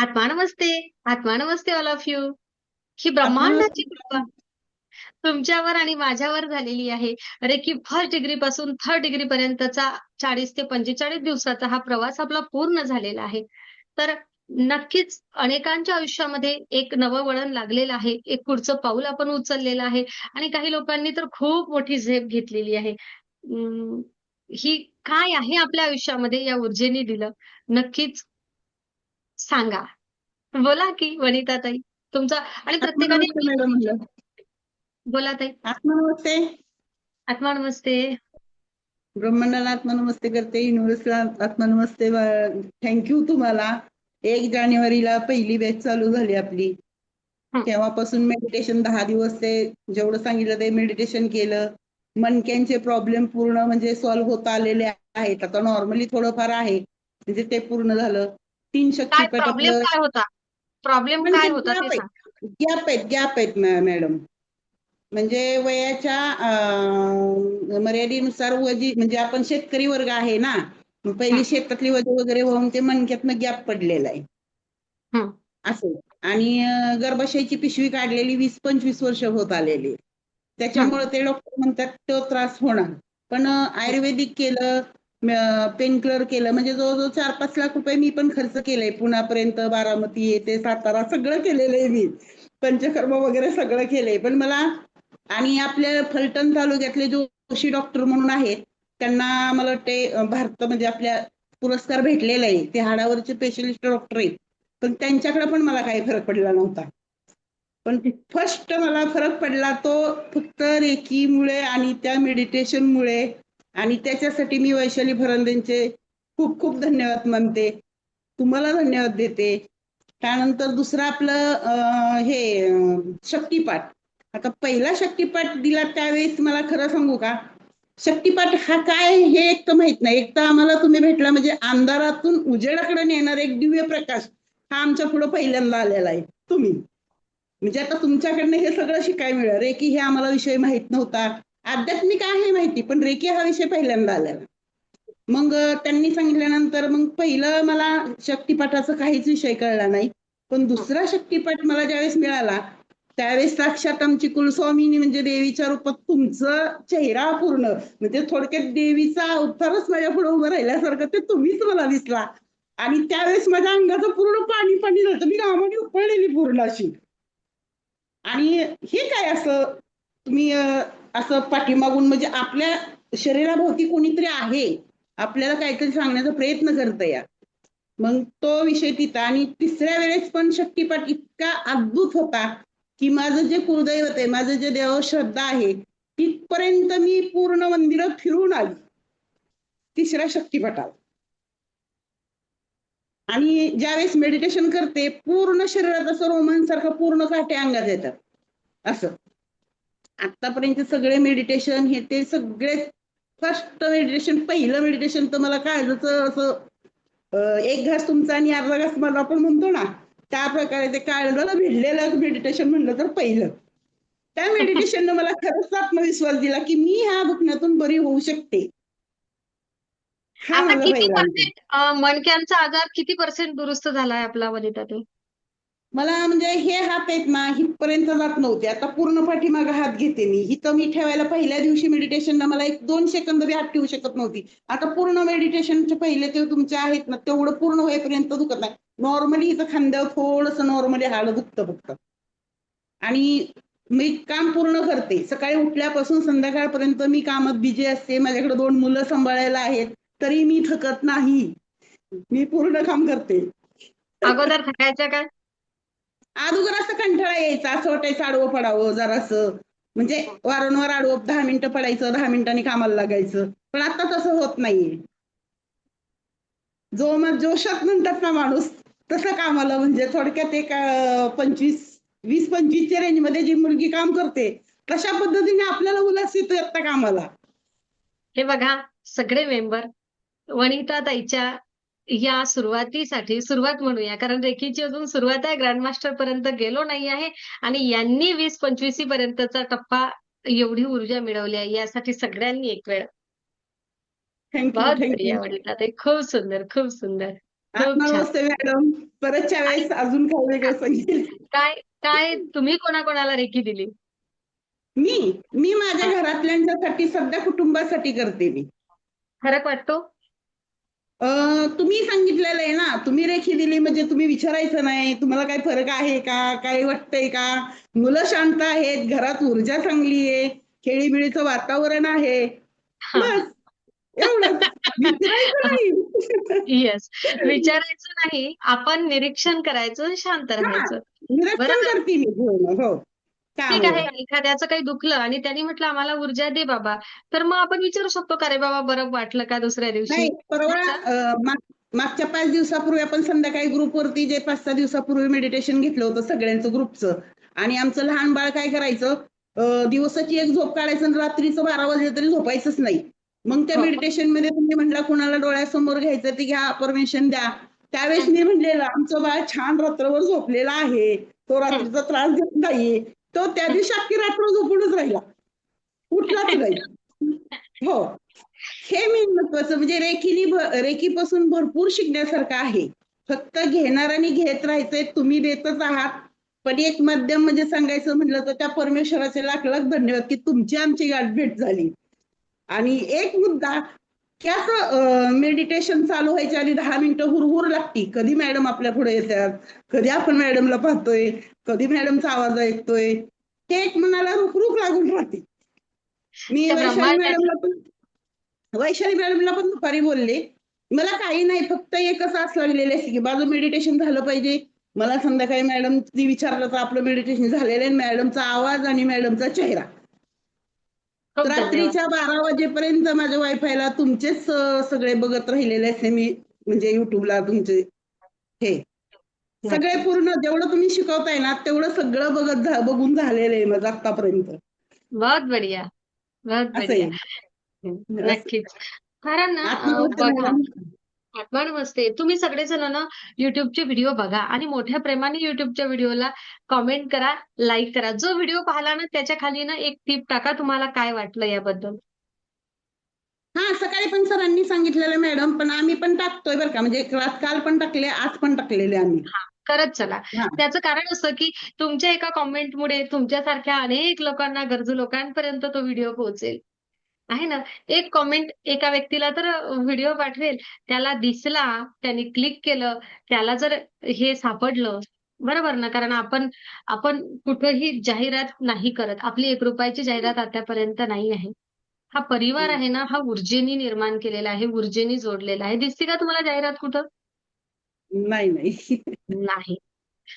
आत्मा नमस्ते. आत्मा नमस्ते all of you. ही ब्रह्मांडाची कृपा आत्महत्या. तुमच्यावर आणि माझ्यावर झालेली आहे. अरे की फर्स्ट डिग्री पासून थर्ड डिग्री पर्यंतचा 40 ते 45 दिवसाचा हा प्रवास आपला पूर्ण झालेला आहे. तर नक्कीच अनेकांच्या आयुष्यामध्ये एक नवं वळण लागलेलं आहे. एक पुढचं पाऊल आपण उचललेलं आहे आणि काही लोकांनी तर खूप मोठी झेप घेतलेली आहे. ही काय आहे आपल्या आयुष्यामध्ये या ऊर्जेने दिलं? नक्कीच सांगा. बोला की वनिताताई. तुमचा आणि प्रत्येकाने आत्मनमस्ते मॅडम म्हणलं. बोला ताई. आत्मनमस्ते. आत्मा नमस्ते. ब्रह्मांडाला आत्मनमस्ते करते, युनिव्हर्सला आत्मनमस्ते. थँक्यू तुम्हाला. 1 जानेवारीला पहिली बॅच चालू झाली आपली. हं. तेव्हापासून मेडिटेशन 10 दिवस ते जेवढं सांगितलं ते मेडिटेशन केलं. मणक्यांचे प्रॉब्लेम पूर्ण म्हणजे सॉल्व्ह होत आलेले आहेत. आता नॉर्मली थोडंफार आहे, म्हणजे ते पूर्ण झालं. 3 काय शक्तिपीठ प्रॉब्लेम आपलं. काय होता? प्रॉब्लेम म्हणजे काय होता ते सांगा? गॅप आहेत मॅडम. म्हणजे वयाच्या मर्यादेनुसार वजी म्हणजे आपण शेतकरी वर्ग आहे ना, मग हं, पहिली शेतातली वजन वगैरे होऊन ते मणक्यातनं गॅप पडलेला आहे हं, असं. आणि गर्भाशयाची पिशवी काढलेली 20-25 वर्ष होत आलेली. हं, त्याच्यामुळे ते डॉक्टर म्हणतात तो त्रास होणार. पण हं. आयुर्वेदिक केलं, पेन किलर केलं, म्हणजे जवळजवळ 4-5 लाख रुपये मी पण खर्च केलंय. पुण्यापर्यंत, बारामती येते, सातारा सगळं केलेलं आहे मी. पंचकर्म वगैरे सगळं केलंय. पण मला आणि आपल्या फलटण तालुक्यातले जोशी डॉक्टर म्हणून आहेत, त्यांना मला वाटते भारत म्हणजे आपल्या पुरस्कार भेटलेला आहे. ते हाडावरचे स्पेशलिस्ट डॉक्टर आहेत. पण त्यांच्याकडे पण मला काही फरक पडला नव्हता. पण फर्स्ट मला फरक पडला तो फक्त रेकीमुळे आणि त्या मेडिटेशनमुळे. आणि त्याच्यासाठी मी वैशाली फर्नांदेंचे खूप खूप धन्यवाद मानते. तुम्हाला धन्यवाद देते. त्यानंतर दुसरं आपलं शक्तिपाठ. आता पहिला शक्तिपाठ दिला त्यावेळेस मला खरं सांगू का, शक्तिपाठ हा काय हे एक तर माहित नाही. एक तर आम्हाला तुम्ही भेटला म्हणजे अंधारातून उजेडाकडे नेणार एक दिव्य प्रकाश हा आमच्या पुढे पहिल्यांदा आलेला आहे तुम्ही. म्हणजे आता तुमच्याकडनं हे सगळं शिकायला मिळालं. रेकी हे आम्हाला विषय माहित नव्हता. आध्यात्मिक आहे माहिती, पण रेकी हा विषय पहिल्यांदा आलेला. मग त्यांनी सांगितल्यानंतर मग पहिलं मला शक्तिपाठाचा काहीच विषय कळला नाही. पण हं. दुसरा शक्तिपाठ मला ज्यावेळेस मिळाला त्यावेळेस साक्षात आमची कुलस्वामिनी म्हणजे देवीच्या रूपात तुमचं चेहरा पूर्ण म्हणजे थोडक्यात देवीचा अवतारच माझ्या पुढे उभं राहिल्यासारखं ते तुम्हीच मला दिसला. आणि त्यावेळेस माझ्या अंगाचं पूर्ण पाणी पाणी झालं, मी घामाने उकळलेली पूर्ण अशी. आणि हे काय असं तुम्ही असं पाठीमागून म्हणजे आपल्या शरीराभोवती कोणीतरी आहे, आपल्याला काहीतरी सांगण्याचा प्रयत्न करत या. मग तो विषय तिथं. आणि तिसऱ्या वेळेस पण शक्तिपाठ इतका अद्भुत होता की माझं जे कुलदैवत आहे, माझं जे देव श्रद्धा आहे, तिथपर्यंत मी पूर्ण मंदिरात फिरून आली तिसऱ्या शक्तिपाठात. आणि ज्यावेळेस मेडिटेशन करते पूर्ण शरीरात असं रोमन सारखं पूर्ण काटे अंगात येतात असं. आतापर्यंत सगळे मेडिटेशन हे ते सगळे फर्स्ट मेडिटेशन पहिलं मेडिटेशन तर मला काळजाच असं एक घास तुमचा आणि अर्धा घास मला आपण म्हणतो ना, त्या प्रकारे ते काळजाला भिडलेलं मेडिटेशन म्हणलं तर पहिलं. त्या मेडिटेशननं मला खरंच आत्मविश्वास दिला की मी ह्या दुखण्यातून बरी होऊ शकते. हा आता माझा किती पहिला अनुभव. पर्सेंट मणक्यांचा आजार किती पर्सेंट दुरुस्त झालाय आपला वनिताताई? मला म्हणजे हे हात आहेत ना हितपर्यंत जात नव्हते, आता पूर्ण पाठीमागे हात घेते मी. हिथं मी ठेवायला पहिल्या दिवशी मेडिटेशनला मला 1-2 सेकंद बी हात ठेवू शकत नव्हती. आता पूर्ण मेडिटेशनचे पहिले ते तुमचे आहेत ना तेवढं पूर्ण होईपर्यंत दुखत नाही. नॉर्मली इथं खांद्यावर थोडंसं नॉर्मली हाड दुखतं फक्त. आणि मी काम पूर्ण करते. सकाळी उठल्यापासून संध्याकाळपर्यंत मी कामात बिझी असते. माझ्याकडे 2 मुलं सांभाळायला आहेत, तरी मी थकत नाही. मी पूर्ण काम करते. अगोदर थकायच्या का? अगोदर असं कंटाळा यायचा, असं वाटायचं आडवं पडावं जरासं. म्हणजे वारंवार आडवं 10 मिनिटं पडायचं, 10 मिनिटांनी कामाला लागायचं. पण आता तसं होत नाहीये. जोशात म्हणतात ना माणूस, तसं कामाला म्हणजे थोडक्यात एक 20-25च्या रेंजमध्ये जी मुलगी काम करते, तशा पद्धतीने आपल्याला उल्हास येतो आता कामाला. हे बघा सगळे मेंबर वनिताताईच्या या सुरुवात म्हणूया कारण रेकीची अजून सुरुवात आहे. ग्रँडमास्टर पर्यंत गेलो नाही आहे आणि यांनी 20-25 पर्यंतचा टप्पा एवढी ऊर्जा मिळवली आहे यासाठी सगळ्यांनी एक वेळ थँक्यू बहुत थँक्यू. बढिया वनिताताई. खूप सुंदर, खूप सुंदर. खूप छान. नमस्ते मॅडम. परतच्या आणि वेळेस अजून काही वेगळं सांगेल. काय काय तुम्ही कोणाकोणाला रेकी दिली? मी मी माझ्या हा, घरातल्यांच्यासाठी सध्या कुटुंबासाठी करते मी. फरक वाटतो? तुम्ही सांगितलेलं आहे ना, तुम्ही रेखी दिली म्हणजे तुम्ही विचारायचं नाही तुम्हाला काही फरक आहे का, काही वाटतंय का, मुलं शांत आहेत, घरात ऊर्जा चांगली आहे, खेळीमेळीचं वातावरण आहे, हा. बस एवढंच. विचारायचं नाही. येस. विचारायचं नाही, आपण निरीक्षण करायचं आणि शांत हा, राहायचं. निरीक्षण बरोबर. करते मी. हो. ठीक आहे, त्यामुळं एखाद्याचं काही दुखलं आणि त्यांनी म्हटलं आम्हाला ऊर्जा दे बाबा, तर मग आपण विचारू शकतो का रे बाबा बरं वाटलं का दुसऱ्या दिवशी? नाही, परवा नाही का? मागच्या 5 दिवसापूर्वी आपण संध्याकाळी ग्रुपवरती जे 5-6 दिवसापूर्वी मेडिटेशन घेतलं होतं सगळ्यांचं ग्रुपचं, आणि आमचं लहान बाळ काय करायचं, दिवसाची एक झोप काढायचं आणि रात्रीचं 12 वाजले तरी झोपायचंच नाही. मग त्या हो. मेडिटेशन मध्ये तुम्ही म्हटला कुणाला डोळ्यासमोर घ्यायचं ते घ्या, परमिशन द्या. त्यावेळेस हं. मी म्हणलेलं आमचं बाळ छान रात्रभर झोपलेला आहे, तो हं. रात्रीचा त्रास घेत नाहीये. तो त्या हं. दिवशी अख्खी रात्र झोपूनच राहिला, उठलाच नाही. हो, हे मेन महत्वाचं. म्हणजे रेकीपासून भरपूर शिकण्यासारखं आहे. फक्त घेणाऱ्याने घेत राहायचंय, तुम्ही देतच आहात. पण एक माध्यम म्हणजे सांगायचं म्हटलं तर त्या परमेश्वराचे लाख लाख धन्यवाद की तुमची आमची गाठभेट झाली. आणि एक मुद्दा की असं मेडिटेशन चालू व्हायच्या आधी 10 मिनिटं हुरहुर लागती, कधी मॅडम आपल्या पुढे येतात, कधी आपण मॅडमला पाहतोय, कधी मॅडमचा आवाज ऐकतोय, ते एक मनाला रुखरुख लागून राहते. मी त्या वैशाली ब्रह्मांडाची. मॅडमला पण वैशाली मॅडमला पण दुपारी बोलले, मला काही नाही, फक्त एकच आस लागलेली असते की माझं मेडिटेशन झालं पाहिजे. मला संध्याकाळी मॅडम विचारलं तर आपलं मेडिटेशन झालेलं आहे, मॅडमचा आवाज आणि मॅडमचा चेहरा. खूप धन्यवाद. रात्रीच्या 12 वाजेपर्यंत माझ्या वायफायला तुमचेच सगळे बघत राहिलेले असते मी, म्हणजे युट्यूबला तुमचे हे सगळे नक्कीच. पूर्ण जेवढं तुम्ही शिकवताय ना तेवढं सगळं बघून झालेलं आहे माझं आतापर्यंत. बहुत बढ़िया. बहुत असं बढ़िया. आहे. असं. नक्कीच. कारण ना आत्मकृत बघा, मॅडम. आठवण मस्ते. तुम्ही सगळेजण ना YouTubeचे व्हिडिओ बघा आणि मोठ्या प्रेमाने YouTubeच्या व्हिडिओला कमेंट करा, लाईक करा. जो व्हिडिओ पाहिला ना त्याच्या खाली ना एक टिप टाका तुम्हाला काय वाटलं याबद्दल. हा, सकाळी पण सरांनी सांगितलेलं मॅडम, पण आम्ही पण टाकतोय बरं का, म्हणजे क्लास काल पण टाकले, आज पण टाकलेले आम्ही. हां, करत चला. हा. त्याचं कारण असं, की तुमच्या एका कमेंटमुळे तुमच्यासारख्या अनेक लोकांना, गरजू लोकांपर्यंत तो व्हिडिओ पोहोचेल. आहे ना? एक कमेंट एका व्यक्तीला तर व्हिडिओ पाठवेल, त्याला दिसला, त्याने क्लिक केलं, त्याला जर हे सापडलं, बरोबर ना? कारण आपण आपण कुठेही जाहिरात नाही करत. आपली ₹1 जाहिरात आतापर्यंत नाही आहे. हा परिवार आहे ना, हा ऊर्जेने निर्माण केलेला आहे, ऊर्जेने जोडलेला आहे. दिसते का तुम्हाला जाहिरात कुठं? नाही. नाही.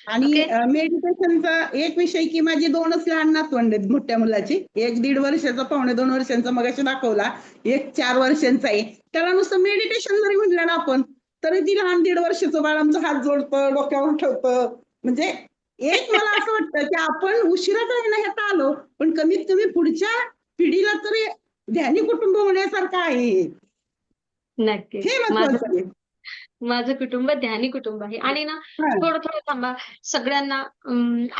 आणि ओके. मेडिटेशनचा एक विषय की माझी 2च लहान नातवंड आहेत मोठ्या मुलाची. एक 1.5 वर्षाचा, पावणे 2 वर्षांचा मगाशी दाखवला. एक 4 वर्षांचा आहे. त्याला नुसतं मेडिटेशन जरी म्हटलं ना आपण, तरी ती लहान 1.5 वर्षाचं बाळ आमचा हात जोडतं, डोक्यावर ठेवतं. म्हणजे एक मला असं वाटतं की आपण उशिरा का होईना ह्यात आलो, पण कमीत कमी पुढच्या पिढीला तरी ध्यानी कुटुंब होण्यासारखं आहे हे. नक्कीच. हे महत्वाचं आहे. माझं कुटुंब ध्यानी कुटुंब आहे आणि ना हा. थोडं-थोडं थांबा. सगळ्यांना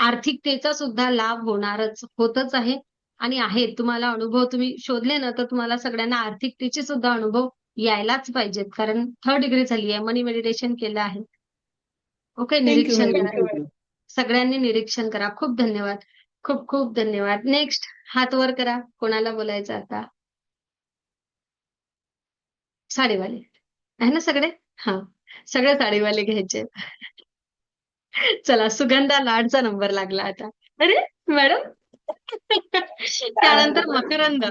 आर्थिकतेचा सुद्धा लाभ होतच आहे आणि आहे. तुम्हाला अनुभव तुम्ही शोधले ना, तर तुम्हाला सगळ्यांना आर्थिकतेचे सुद्धा अनुभव यायलाच पाहिजेत. कारण 3rd डिग्री झाली आहे. मनी मेडिटेशन केलं आहे. ओके. थँक्यू निरीक्षण मॅडम, करा. थँक्यू. सगळ्यांनी निरीक्षण करा. खूप धन्यवाद. खूप खूप धन्यवाद. नेक्स्ट हात वर करा. कोणाला बोलायचं आता? साडीवाले. आहे ना सगळे? हां. सगळे साडीवाले घ्यायचे. चला सुगंधा लाडचा नंबर लागला आता. अरे मॅडम? त्यानंतर मकरंद.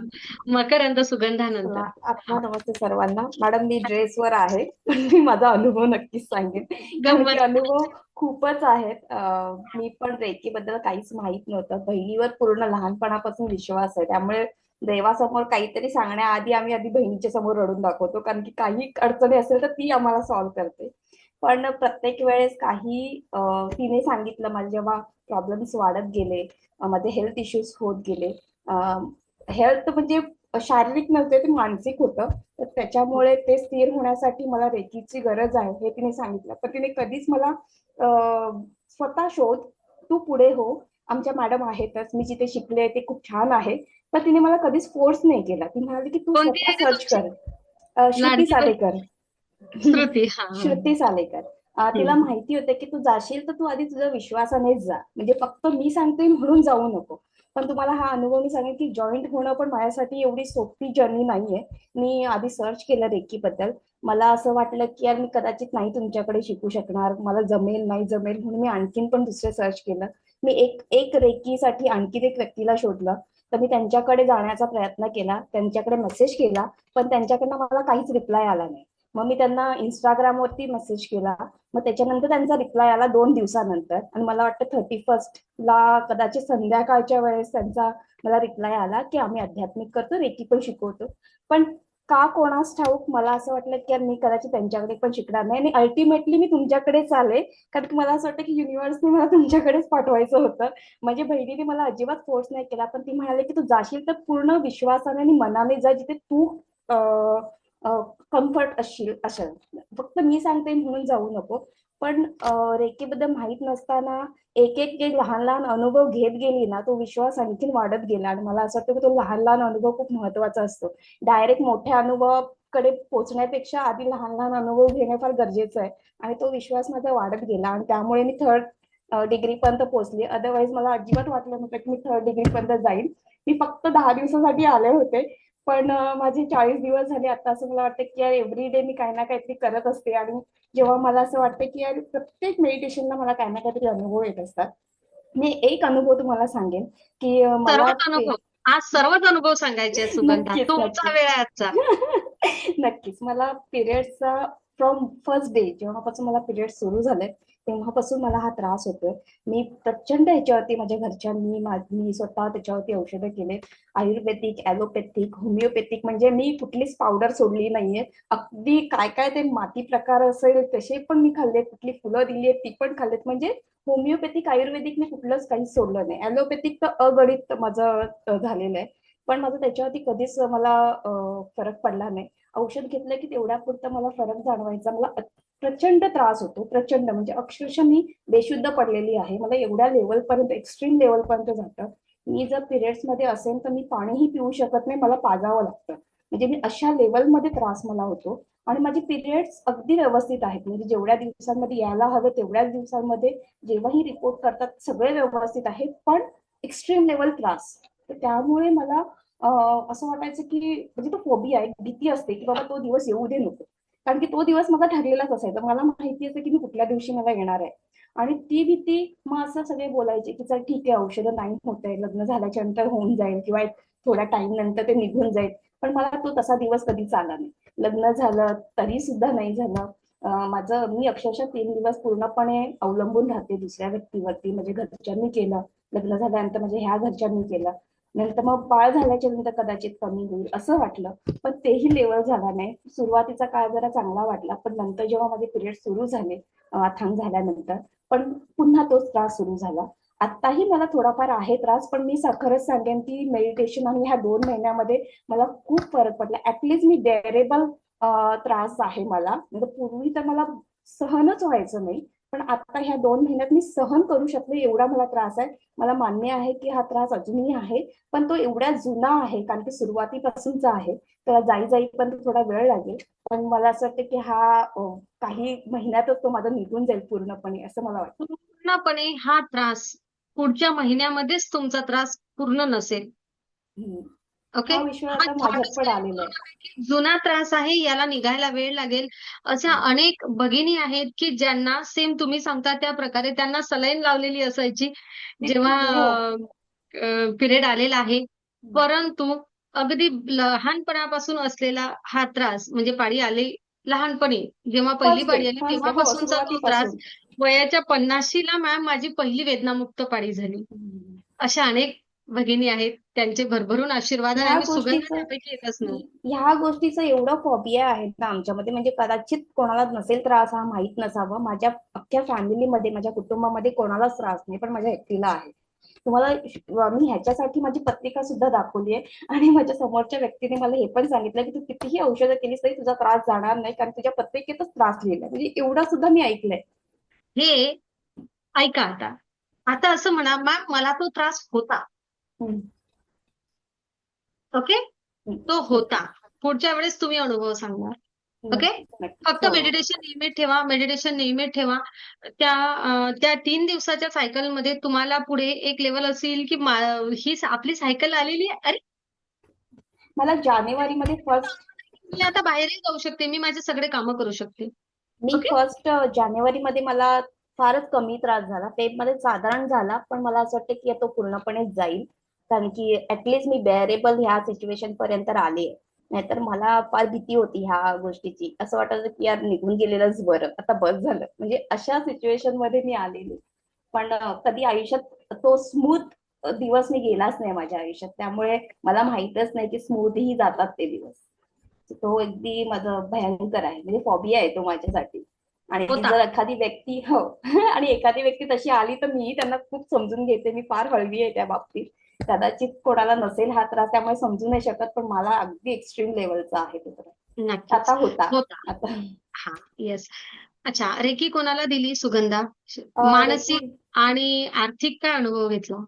मकरंद सुगंधानंतर. चला, आत्मा नमस्ते सर्वांना. मॅडम मी ड्रेसवर आहे. पण मी माझा अनुभव नक्कीच सांगेन. कारण की गंमत. अनुभव खूपच आहेत. मी पण रेकीबद्दल काहीच माहित नव्हतं. बहिणीवर पूर्ण लहानपणापासून विश्वास आहे. त्यामुळे देवासमोर काहीतरी सांगण्याआधी आम्ही आधी बहिणीच्या समोर रडून दाखवतो. कारण की काही अडचणी असेल तर ती आम्हाला सॉल्व्ह करते. पण प्रत्येक वेळेस तिने सांगितलं, माझे जेव्हा प्रॉब्लेम्स वाढत गेले, माझे हेल्थ इश्यूज होत गेले, हेल्थ म्हणजे शारीरिक नव्हते ते मानसिक होतं. तर त्याच्यामुळे ते स्थिर होण्यासाठी मला रेकीची गरज आहे हे तिने सांगितलं. पण तिने कधीच मला स्वतः शोध, तू पुढे हो, आमच्या मॅडम आहेतच, मी जिथे शिकले ते खूप छान आहे, पण तिने मला कधीच फोर्स नाही केला. ती म्हणाली की तू कोणती स्वतः आहे ती सर्च तुमची कर. श्रुती लाडकी बहीण? साडेकर. श्रुती. हा हा. श्रुती सालेकर. तिला हम्म. माहिती होतं की तू जाशील तर तू आधी तुझ्या विश्वासानेच जा, म्हणजे फक्त मी सांगते म्हणून जाऊ नको. पण तुम्हाला हा अनुभव मी सांगेन की जॉईंट होणं पण माझ्यासाठी एवढी सोपी जर्नी नाहीये. मी आधी सर्च केलं रेकी बद्दल. मला असं वाटलं की यार मी कदाचित नाही तुमच्याकडे शिकू शकणार, मला जमेल नाही जमेल, म्हणून मी आणखीन पण दुसरे सर्च केलं. मी एक एक रेकीसाठी आणखीन एक व्यक्तीला शोधलं. तर मी त्यांच्याकडे जाण्याचा प्रयत्न केला, त्यांच्याकडे मेसेज केला, पण त्यांच्याकडनं मला काहीच रिप्लाय आला नाही. मग मी त्यांना इंस्टाग्रामवरती मेसेज केला. मग त्याच्यानंतर त्यांचा रिप्लाय आला 2 दिवसानंतर, आणि मला वाटतं 31st कदाचित संध्याकाळच्या वेळेस त्यांचा मला रिप्लाय आला की आम्ही आध्यात्मिक करतो, रेकी पण शिकवतो. पण का कोणास ठाऊक मला असं वाटलं की यार मी कदाचित त्यांच्याकडे पण शिकणार नाही, आणि अल्टिमेटली मी तुमच्याकडेच आले. कारण की मला असं वाटतं की युनिव्हर्सने मला तुमच्याकडेच पाठवायचं होतं. माझ्या बहिणीने मला अजिबात फोर्स नाही केला, पण ती म्हणाली की तू जाशील तर पूर्ण विश्वासाने आणि मनाने जा, जिथे तू कम्फर्ट असशील असं. फक्त मी सांगते म्हणून जाऊ नको. पण रेकीबद्दल माहित नसताना एक एक जे लहान लहान अनुभव घेत गेली ना, तो विश्वास आणखीन वाढत गेला. आणि मला असं वाटतं की तो लहान लहान अनुभव खूप महत्वाचा असतो. डायरेक्ट मोठ्या अनुभवाकडे पोहोचण्यापेक्षा आधी लहान लहान अनुभव घेणं फार गरजेचं आहे. आणि तो विश्वास माझा वाढत गेला, आणि त्यामुळे मी 3rd डिग्री पर्यंत पोहोचली. अदरवाईज मला अजिबात वाटलं नव्हतं की मी 3rd डिग्री पर्यंत जाईल. मी फक्त 10 दिवसासाठी आले होते. पण माझे 40 दिवस झाले आता. असं मला वाटतं की यार एव्हरी डे मी काही ना काहीतरी करत असते. आणि जेव्हा मला असं वाटतं की यार प्रत्येक मेडिटेशनला मला काही ना काहीतरी अनुभव येत असतात. मी एक अनुभव तुम्हाला सांगेन की मला सर्वच अनुभव. आज सर्वच अनुभव सांगायचे आहेत सुगंधा. नक्कीच तुमचा नक्कीच. वेळ आहे आजचा. नक्कीच. मला पिरियड्सचा फ्रॉम फर्स्ट डे जेव्हापासून मला पिरियड सुरू झाले तेव्हापासून मला हा त्रास होतोय. मी प्रचंड ह्याच्यावरती माझ्या घरच्यांनी मी स्वतः त्याच्यावरती औषधं केले. आयुर्वेदिक, ॲलोपॅथिक, होमिओपॅथिक, म्हणजे मी कुठलीच पावडर सोडली नाहीये. अगदी काय काय ते माती प्रकार असेल तसे पण मी खाल्लेत, कुठली फुलं दिली आहेत ती पण खाल्लेत. म्हणजे होमिओपॅथिक, आयुर्वेदिक मी कुठलंच काही सोडलं नाही. ॲलोपॅथिक तर अगणित माझं झालेलं आहे. पण माझं त्याच्यावरती कधीच मला फरक पडला नाही. औषध घेतलं की तेवढ्यापुरतं मला फरक जाणवायचा. मला प्रचंड त्रास होतो, प्रचंड, म्हणजे अक्षरशः मी बेशुद्ध पडलेली आहे. मला एवढ्या लेवलपर्यंत, एक्स्ट्रीम लेवलपर्यंत जातं. मी जर पिरियड्स मध्ये असेल तर मी पाणीही पिऊ शकत नाही, मला पाजावं लागतं. म्हणजे मी अशा लेवलमध्ये त्रास मला होतो. आणि माझे पिरियड्स अगदी व्यवस्थित आहेत, म्हणजे जेवढ्या दिवसांमध्ये यायला हवे तेवढ्याच दिवसांमध्ये जेव्हाही रिपोर्ट करतात सगळे व्यवस्थित आहे. पण एक्स्ट्रीम लेवल त्रास. तर त्यामुळे मला असं वाटायचं की, म्हणजे तो फोबिया आहे, भीती असते की बाबा तो दिवस येऊ दे नको. कारण की तो दिवस माझा ठरलेलाच असायचा. मला माहिती असतं की मी कुठल्या दिवशी मला येणार आहे. आणि ती भीती, मग असं सगळे बोलायचे की चल ठीक आहे, औषधं नाही होत आहे, लग्न झाल्याच्या नंतर होऊन जाईल किंवा एक थोड्या टाइम नंतर ते निघून जाईल. पण मला तो तसा दिवस कधीच आला नाही. लग्न झालं तरी सुद्धा नाही झालं. मी अक्षरशः 3 दिवस पूर्णपणे अवलंबून राहते दुसऱ्या व्यक्तीवरती. म्हणजे घरच्यांनी केलं, लग्न झाल्यानंतर म्हणजे ह्या घरच्यांनी केलं, नंतर मग बाळ झाल्याच्या नंतर कदाचित कमी होईल असं वाटलं. पण तेही लेवल झाला नाही. सुरुवातीचा काळ जरा चांगला वाटला, पण नंतर जेव्हा माझे पिरियड सुरू झाले अथांग झाल्यानंतर, पण पुन्हा तोच त्रास सुरू झाला. आत्ताही मला थोडाफार आहे त्रास, पण मी खरंच सांगेन की मेडिटेशन आणि ह्या 2 महिन्यामध्ये मला खूप फरक पडला. ऍटलीस्ट मी बेरेबल त्रास आहे मला. म्हणजे पूर्वी तर मला सहनच व्हायचं नाही, पण आता ह्या 2 महिन्यात मी सहन करू शकले, एवढा मला त्रास आहे. मला मान्य आहे की हा त्रास अजूनही आहे, पण तो एवढा जुना आहे कारण की सुरुवातीपासूनचा आहे. त्याला जाईपर्यंत थोडा वेळ लागेल. पण मला असं वाटतं की हा काही महिन्यातच तो माझा निघून जाईल पूर्णपणे, असं मला वाटतं. पूर्णपणे हा त्रास पुढच्या महिन्यामध्येच तुमचा त्रास पूर्ण नसेल. हम्म. ओके. हा विश्वास हा आता थॉटच माझ्यात पण आलेला आहे. जुना त्रास आहे, याला निघायला वेळ लागेल. अशा हम्म. अनेक भगिनी आहेत की ज्यांना सेम तुम्ही सांगता त्या प्रकारे त्यांना सलाईन लावलेली असायची जेव्हा हो. पिरियड आलेला आहे. हम्म. परंतु अगदी लहानपणापासून असलेला हा त्रास, म्हणजे पाळी आली लहानपणी, जेव्हा पहिली पाळी आली फर्स्ट डे, हो, तेव्हापासूनचा तो त्रास, सुरुवातीपासून. वयाच्या 50ला मॅम माझी पहिली वेदनामुक्त पाळी झाली. हम्म. अशा अनेक भगिनी आहेत, त्यांचे भरभरून आशीर्वाद आहे. ह्या आम्ही सुगंधा गोष्टीचं त्यापैकी एकच नाही. ह्या गोष्टीचं एवढं फॉबिया आहे ना आमच्यामध्ये, म्हणजे कदाचित कोणाला नसेल त्रास, हा माहित नसावा. माझ्या अख्ख्या फॅमिलीमध्ये, माझ्या कुटुंबामध्ये कोणालाच त्रास नाही, पण माझ्या एकटीला आहे. तुम्हाला मी ह्याच्यासाठी माझी पत्रिका सुद्धा दाखवली आहे. आणि माझ्या समोरच्या व्यक्तीने मला हे पण सांगितलं की तू कितीही औषधं केलीस तरी तुझा त्रास जाणार नाही, कारण तुझ्या पत्रिकेतच त्रास लिहिलाय. म्हणजे एवढं सुद्धा मी ऐकलंय. हे ऐका आता. आता असं म्हणा, मॅम मला तो त्रास होता. हम्म. ओके? हम्म. तो नक्की. होता. पुढच्या वेळेस तुम्ही अनुभव सांगणार. ओके? नक्कीच नक्कीच फक्त हो मेडिटेशन नियमित ठेवा, मेडिटेशन नियमित ठेवा. त्या 3 दिवसाच्या सायकलमध्ये तुम्हाला पुढे एक लेव्हल अशी येईल, की ही आपली सायकल आलेली आहे. अरे, मला जानेवारीमध्ये फर्स्ट मी आता बाहेरही जाऊ शकते. मी माझे सगळे कामं करू शकते. मी ओके? फर्स्ट जानेवारीमध्ये मला फारच कमी त्रास झाला. फेबमध्ये साधारण झाला, पण मला असं वाटतं की तो पूर्णपणे जाईल. कारण की ऍटलीस्ट मी बेअरेबल ह्या सिच्युएशन पर्यंत आले. नाहीतर मला फार भीती होती ह्या गोष्टीची. असं वाटायचं की यार निघून गेलेलंच बरं. आता बस झालं. म्हणजे अशा सिच्युएशन मध्ये मी आलेली. पण कधी आयुष्यात तो स्मूथ दिवस मी गेलाच नाही माझ्या आयुष्यात. त्यामुळे मला माहीतच नाही की स्मूथही जातात ते दिवस. तो अगदी माझं भयंकर आहे. म्हणजे फॉबिया आहे तो माझ्यासाठी. आणि होता. जर एखादी व्यक्ती हो आणि एखादी व्यक्ती तशी आली तर मीही त्यांना खूप समजून घेते. मी फार हळवी आहे त्या बाबतीत. कदाचित कोणाला नसेल हा त्रास त्यामुळे समजू नाही शकत, पण मला अगदी एक्स्ट्रीम लेवलचा आहे तो त्रास. नक्कीच. आता होता. होता. आता हां, येस. अच्छा, रेकी कोणाला दिली सुगंधा? रेकी मानसिक आणि आर्थिक काय अनुभव घेतला?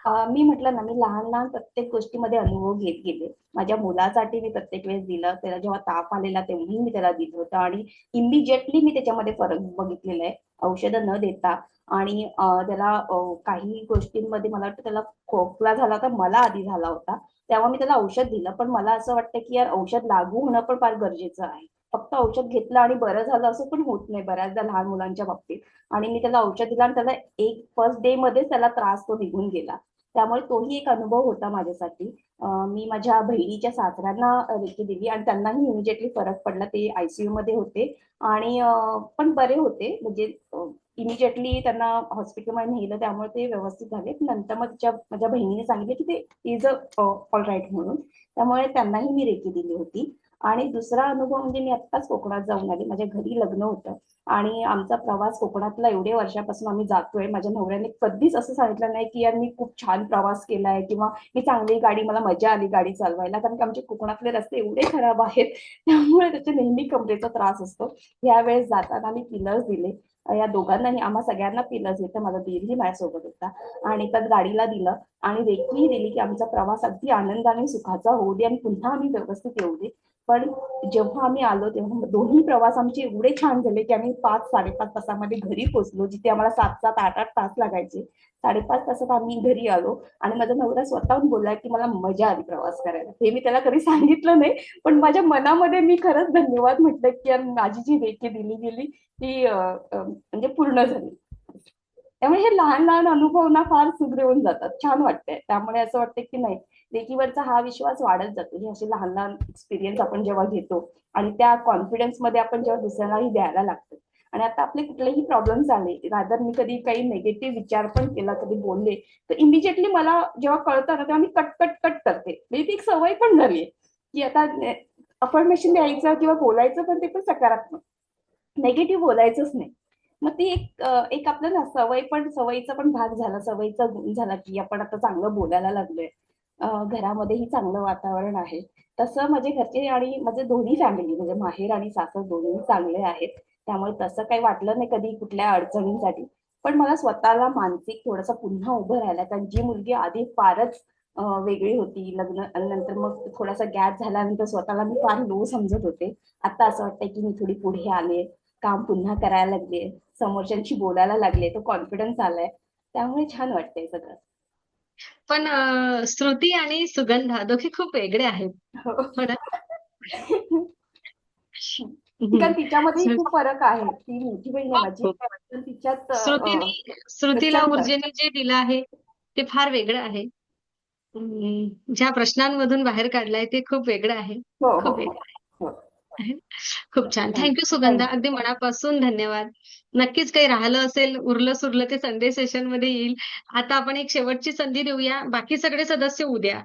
हा मी म्हटलं ना, मी लहान लहान प्रत्येक गोष्टीमध्ये अनुभव घेत गेले. माझ्या मुलासाठी मी प्रत्येक वेळेस दिलं. त्याला जेव्हा ताप आलेला तेव्हाही मी त्याला दिलं होतं आणि इमिजिएटली मी त्याच्यामध्ये फरक बघितलेला आहे. औषधं न देता आणि त्याला काही गोष्टींमध्ये मला वाटतं त्याला खोकला झाला होता, मला आधी झाला होता. तेव्हा मी त्याला औषध दिलं. पण मला असं वाटतं की यार औषध लागू होणं पण फार गरजेचं आहे. फक्त औषध घेतलं आणि बरं झालं असं पण होत नाही बऱ्याचदा लहान मुलांच्या बाबतीत. आणि मी त्याला औषध दिलं आणि त्याला एक फर्स्ट डे मध्येच त्याला त्रास तो निघून गेला. त्यामुळे तोही एक अनुभव होता माझ्यासाठी. मी माझ्या बहिणीच्या सासऱ्यांना रेकी दिली आणि त्यांनाही इमिजिएटली फरक पडला. ते आयसीयू मध्ये होते आणि पण बरे होते. म्हणजे इमिजिएटली त्यांना हॉस्पिटलमध्ये नेलं त्यामुळे ते व्यवस्थित झाले. नंतर मग माझ्या बहिणीने सांगितलं की ते इज ऑल राईट म्हणून. त्यामुळे त्यांनाही मी रेकी दिली होती. आणि दुसरा अनुभव म्हणजे मी आत्ताच कोकणात जाऊन आले. माझ्या घरी लग्न होतं आणि आमचा प्रवास कोकणातला एवढे वर्षापासून आम्ही जातोय. माझ्या नवऱ्याने कधीच असं सांगितलं नाही की यार मी खूप छान प्रवास केलाय किंवा मी चांगली गाडी मला मजा आली गाडी चालवायला. कारण की आमचे कोकणातले रस्ते एवढे खराब आहेत त्यामुळे त्याचे नेहमी कमरेचा त्रास असतो. यावेळेस जाताना मी पिलर्स दिले. या दोघांनाही आम्हा सगळ्यांना पिलर्स येतं. माझा दीरही माझ्यासोबत होता आणि त्यात गाडीला दिलं आणि रेकीही दिली की आमचा प्रवास अगदी आनंदाने सुखाचा होऊ दे आणि पुन्हा आम्ही व्यवस्थित येऊ दे. पण जेव्हा आम्ही आलो तेव्हा दोन्ही प्रवास आमचे एवढे छान झाले की आम्ही 5-5.5 तासामध्ये घरी पोहोचलो. जिथे आम्हाला 7-7, 8-8 तास लागायचे. 5.5 तासात आम्ही घरी आलो आणि माझा नवरा स्वतःहून बोलला की मला मजा आली प्रवास करायला. हे मी त्याला कधी सांगितलं नाही, पण माझ्या मनामध्ये मी खरंच धन्यवाद म्हटलं की यार माझी जी रेकी दिली गेली ती म्हणजे पूर्ण झाली. त्यामुळे हे लहान लहान अनुभव ना फार सुख देऊन जातात. छान वाटतंय. त्यामुळे असं वाटतं की नाही लेकीवरचा हा विश्वास वाढत जातो. हे असे लहान लहान एक्सपिरियन्स आपण जेव्हा घेतो आणि त्या कॉन्फिडन्स मध्ये आपण जेव्हा दुसऱ्यालाही द्यायला लागतो. आणि आता आपले कुठलेही प्रॉब्लेम्स आले, रादर मी कधी काही निगेटिव्ह विचार पण केला, कधी बोलले, तर इमिजिएटली मला जेव्हा कळतं ना तेव्हा मी कट कट कट करते. म्हणजे ती एक सवय पण झाली आहे की आता अफर्मेशन द्यायचं किंवा बोलायचं पण ते पण सकारात्मक. निगेटिव्ह बोलायचंच नाही. मग ती एक आपलं ना सवयीचा पण भाग झाला, सवयीचा गुण झाला की आपण आता चांगलं बोलायला लागलोय. घरामध्येही चांगलं वातावरण आहे. तसं माझे घरचे आणि माझे दोन्ही फॅमिली म्हणजे माहेर आणि सासर दोन्ही चांगले आहेत. त्यामुळे तसं काही वाटलं नाही कधी कुठल्या अडचणींसाठी. पण मला स्वतःला मानसिक थोडंसं पुन्हा उभं राहायला कारण जी मुलगी आधी फारच वेगळी होती लग्न आणि नंतर मग थोडासा गॅप झाल्यानंतर स्वतःला मी फार लो समजत होते. आता असं वाटतंय की मी थोडी पुढे आले. काम पुन्हा करायला लागले. समोरच्यांशी बोलायला लागले. तो कॉन्फिडन्स आलाय. त्यामुळे छान वाटतंय सगळं. पण श्रुती आणि सुगंधा दोघे खूप वेगळे आहेत. हो ना? कारण हं. तिच्यामध्येही श्रु खूप फरक आहे. ती मोठी बहीण आहे खूप, माझी. खूप. पण तिच्यात श्रुतीला प्रचंड ऊर्जेने जे दिलं आहे, ते फार वेगळं आहे. ज्या प्रश्नांमधून बाहेर काढलाय ते खूप वेगळं आहे. हो, हो, खूप हो. वेगळं हो. आहे. खूप छान. थँक सुगंधा. थँक अगदी मनापासून धन्यवाद. नक्कीच काही राहिलं असेल, उरलं-सुरलं ते संडे सेशनमध्ये येईल. आता आपण एक शेवटची संधी देऊया. बाकी सगळे सदस्य उद्या.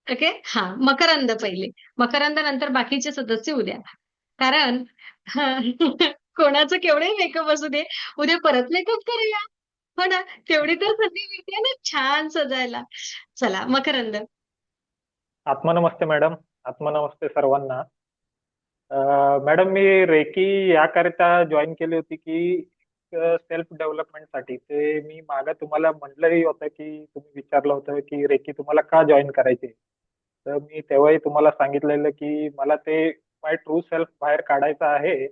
ओके? हां. मकरंद पहिले. मकरंद नंतर बाकीचे सदस्य उद्या. कारण कोणाचं केवढंही मेकअप असू दे, उद्या परत मेकअप करूया. हो ना? तेवढी तर संधी मिळते ना छान सजायला. चला मकरंद. आत्मनमस्ते मॅडम. आत्मनमस्ते सर्वांना. मॅडम मी रेकी याकरिता जॉईन केली होती की सेल्फ डेव्हलपमेंटसाठी. ते मी मागं तुम्हाला म्हटलंही होतं की तुम्ही विचारलं होतं की रेकी तुम्हाला का जॉईन करायची. तर मी तेव्हाही तुम्हाला सांगितलेलं की मला ते माय ट्रू सेल्फ बाहेर काढायचा आहे.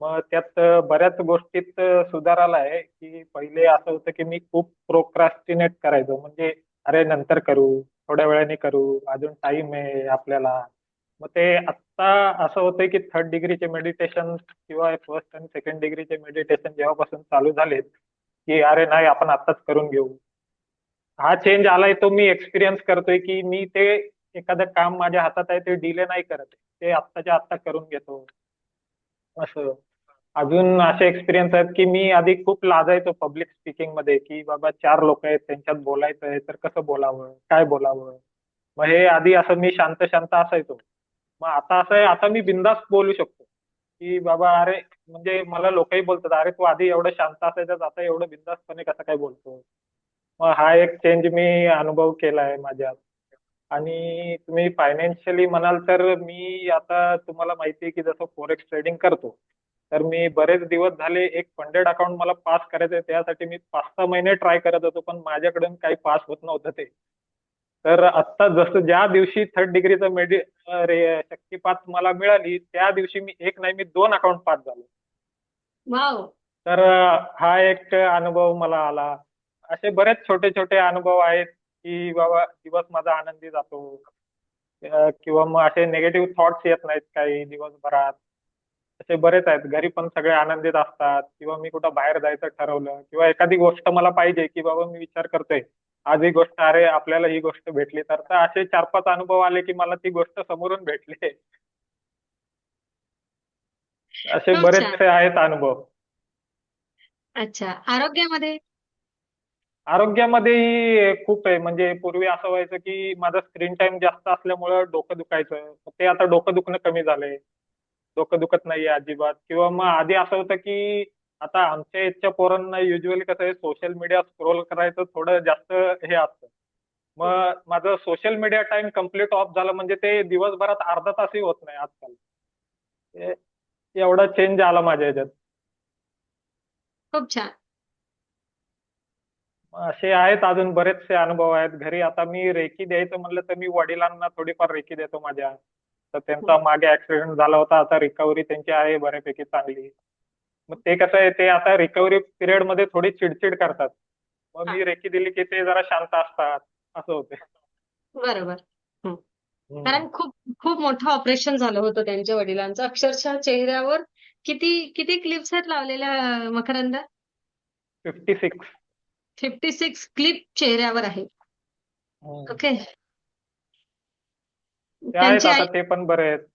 मग त्यात बऱ्याच गोष्टीत सुधार आलाय, की पहिले असं होतं की मी खूप प्रोक्रॅस्टिनेट करायचो. म्हणजे अरे नंतर करू, थोड्या वेळाने करू, अजून टाइम आहे आपल्याला. मग ते आत्ता असं होतंय की थर्ड डिग्रीचे मेडिटेशन किंवा फर्स्ट आणि सेकंड डिग्रीचे मेडिटेशन जेव्हापासून चालू झालेत, की अरे नाही आपण आत्ताच करून घेऊ. हा चेंज आलाय तो मी एक्सपिरियन्स करतोय, की मी ते एखादं काम माझ्या हातात आहे ते डिले नाही करत. ते आत्ताच्या आत्ता करून घेतो. असं. अजून असे एक्सपिरियन्स आहेत की मी आधी खूप लाजायचो पब्लिक स्पीकिंग मध्ये, की बाबा 4 लोक आहेत त्यांच्यात बोलायचं आहे तर कसं बोलावं, काय बोलावं. मग हे आधी असं मी शांत शांत असायचो. मग आता असं आहे, आता मी बिनधास्त बोलू शकतो, की बाबा अरे म्हणजे मला लोकही बोलतात, अरे तू आधी एवढं शांत असायचं आता एवढं बिनधास्तपणे कसं काय बोलतो. मग हा एक चेंज मी अनुभव केलाय माझ्यात. आणि तुम्ही फायनान्शियली म्हणाल तर मी आता तुम्हाला माहिती आहे की जसं फॉरेक्स ट्रेडिंग करतो, तर मी बरेच दिवस झाले एक फंडेड अकाउंट मला पास करायचंय. त्यासाठी मी 5-6 महिने ट्राय करत होतो, पण माझ्याकडून काही पास होत नव्हतं ते. तर आत्ता जसं ज्या दिवशी थर्ड डिग्रीचं शक्तिपात मला मिळाली, त्या दिवशी मी एक नाही मी 2 अकाउंट पास झालो. वाव. तर हा एक अनुभव मला आला. असे बरेच छोटे छोटे अनुभव आहेत, की बाबा दिवस माझा आनंदी जातो. किंवा मग असे निगेटिव्ह थॉट्स येत नाहीत काही दिवसभरात. असे बरेच आहेत. घरी पण सगळे आनंदित असतात, किंवा मी कुठं बाहेर जायचं ठरवलं किंवा एखादी गोष्ट मला पाहिजे, की बाबा मी विचार करतोय आज ही गोष्ट, अरे आपल्याला ही गोष्ट भेटली तर असे 4-5 अनुभव आले की मला ती गोष्ट समोरून भेटली. असे खूप छान. बरेचसे आहेत अनुभव. अच्छा. आरोग्यामध्ये? आरोग्यामध्येही खूप आहे. म्हणजे पूर्वी असं व्हायचं की माझा स्क्रीन टाइम जास्त असल्यामुळं डोकं दुखायचं. ते आता डोकं दुखणं कमी झालंय. डोकं दुखत नाहीये अजिबात. किंवा मग आधी असं होतं की आता आमच्या इथच्या पोरांना युजली कसं आहे, सोशल मीडिया स्क्रोल करायचं थोडं जास्त हे असतं. मग माझं social media time complete of झालं म्हणजे ते दिवसभरात अर्धा तासही होत नाही आजकाल. ते एवढा चेंज आला माझ्या ह्याच्यात. खूप छान. असे आहेत अजून बरेचसे अनुभव आहेत. घरी आता मी रेकी द्यायचं म्हणलं तर मी वडिलांना थोडीफार रेकी देतो माझ्या. तर त्यांचा मागे ऍक्सिडेंट झाला होता. आता रिकव्हरी त्यांची आहे बऱ्यापैकी चांगली. मग ते कसं आहे, ते आता रिकव्हरी पिरियड मध्ये थोडी चिडचिड करतात. मग हा, मी रेकी दिली की ते जरा शांत असतात. असं होते. बरोबर. हं. हम्म. कारण खूप खूप मोठं ऑपरेशन झालं होतं त्यांच्या वडिलांचं. अक्षरशः चेहऱ्यावर किती किती क्लिप्स आहेत लावलेल्या मकरंद? 56. 56 क्लिप चेहऱ्यावर आहेत. हम्म. ओके. ते आहेत त्यांची आता आई. ते पण बरे आहेत.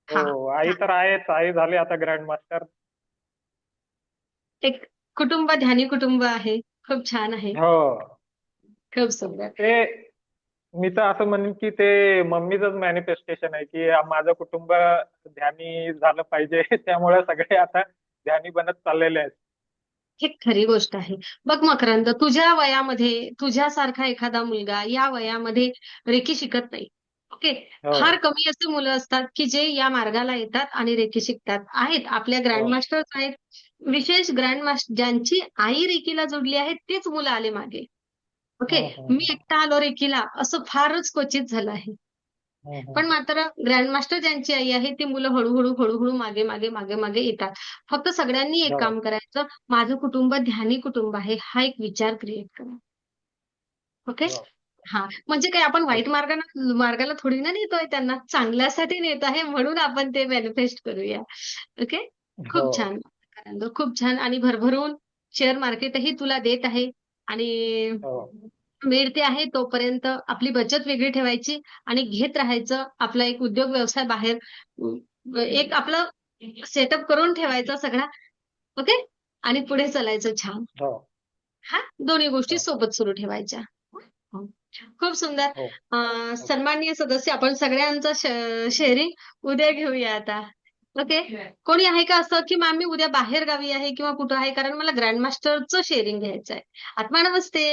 हा. हो आई तर आहेच. आई झाली आता ग्रँड मास्टर. एक कुटुंब ध्यानी कुटुंब आहे. खूप छान आहे. हो. खूप सुंदर. ते मी तर असं म्हणेन की ते मम्मीचंच मॅनिफेस्टेशन आहे, की माझं कुटुंब ध्यानी झालं पाहिजे. त्यामुळे सगळे आता ध्यानी बनत चाललेले आहेत. ही खरी गोष्ट आहे. बघ मकरंद, तुझ्या वयामध्ये तुझ्यासारखा एखादा मुलगा या वयामध्ये रेकी शिकत नाही. ओके. हो. फार कमी असे मुलं असतात, की जे या मार्गाला येतात आणि रेकी शिकतात. आहेत आपल्या हो. ग्रँड मास्टर्स आहेत. विशेष ग्रँड मास्टर ज्यांची आई रेकीला जोडली आहे, तेच मुलं आले मागे. ओके. हम्म, हम्म, मी एकटा आलो रेकीला असं फारच क्वचित झालं आहे. हम्म, पण मात्र ग्रँड मास्टर ज्यांची आई आहे, ती मुलं हळू-हळू मागे येतात. फक्त सगळ्यांनी एक हो. काम करायचं, माझं कुटुंब ध्यानी कुटुंब आहे, हा एक विचार क्रिएट करा. ओके? हो. हां. म्हणजे काय आपण वाईट हो. मार्गाला थोडी ना नेतोय त्यांना, चांगल्यासाठी नेत आहे म्हणून आपण ते मॅनिफेस्ट करूया. ओके? हो. खूप छान. आनंद खूप छान आणि भरभरून शेअर मार्केटही तुला देत आहे आणि हो. मिळते आहे तोपर्यंत आपली बचत वेगळी ठेवायची आणि घेत राहायचं. आपला एक उद्योग व्यवसाय बाहेर एक आपलं सेटअप करून ठेवायचा सगळा. ओके? आणि पुढे चालायचं छान. हो. हां, दोन्ही गोष्टी हो. सोबत सुरू ठेवायच्या. हं. खूप सुंदर. हो. सन्माननीय सदस्य आपण सगळ्यांचा शेअरिंग उद्या घेऊया आता. ओके. कोणी आहे का असं, की मॅम मी उद्या बाहेर गावी आहे किंवा कुठं आहे कारण मला ग्रँड मास्टरचं शेअरिंग घ्यायचं आहे. आत्मा नमस्ते.